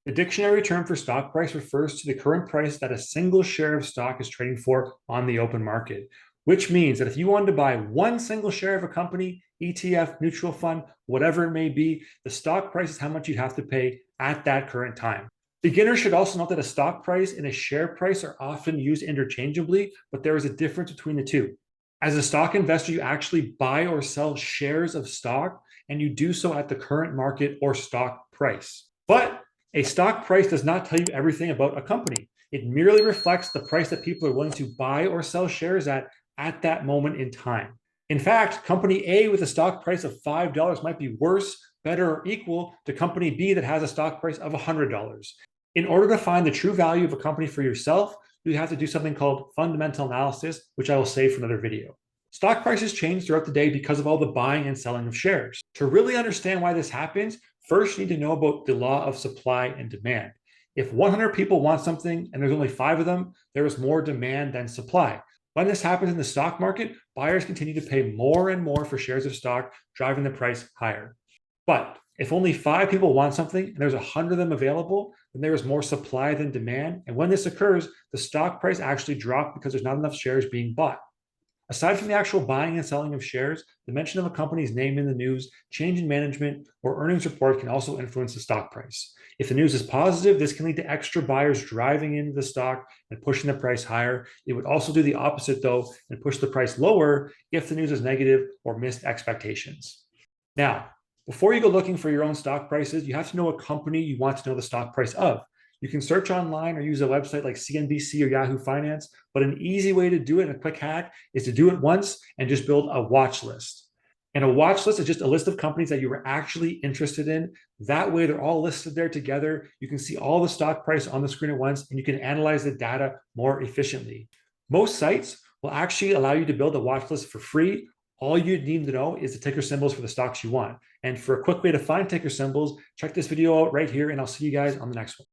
The dictionary term for stock price refers to the current price that a single share of stock is trading for on the open market, which means that if you wanted to buy one single share of a company, ETF, mutual fund, whatever it may be, the stock price is how much you'd have to pay at that current time. Beginners should also note that a stock price and a share price are often used interchangeably, but there is a difference between the two. As a stock investor, you actually buy or sell shares of stock, and you do so at the current market or stock price. But a stock price does not tell you everything about a company. It merely reflects the price that people are willing to buy or sell shares at that moment in time. In fact, company A with a stock price of $5 might be worse, better, or equal to company B that has a stock price of $100. In order to find the true value of a company for yourself, you have to do something called fundamental analysis, which I will save for another video. Stock prices change throughout the day because of all the buying and selling of shares. To really understand why this happens, first you need to know about the law of supply and demand. If 100 people want something and there's only 5 of them, there is more demand than supply. When this happens in the stock market, buyers continue to pay more and more for shares of stock, driving the price higher. But if only 5 people want something and there's 100 of them available, then there is more supply than demand. And when this occurs, the stock price actually drops because there's not enough shares being bought. Aside from the actual buying and selling of shares, the mention of a company's name in the news, change in management, or earnings report can also influence the stock price. If the news is positive, this can lead to extra buyers driving into the stock and pushing the price higher. It would also do the opposite, though, and push the price lower if the news is negative or missed expectations. Now, before you go looking for your own stock prices, you have to know a company you want to know the stock price of. You can search online or use a website like CNBC or Yahoo Finance, but an easy way to do it, and a quick hack, is to do it once and just build a watch list. And a watch list is just a list of companies that you were actually interested in. That way, they're all listed there together. You can see all the stock price on the screen at once, and you can analyze the data more efficiently. Most sites will actually allow you to build a watch list for free. All you need to know is the ticker symbols for the stocks you want. And for a quick way to find ticker symbols, check this video out right here, and I'll see you guys on the next one.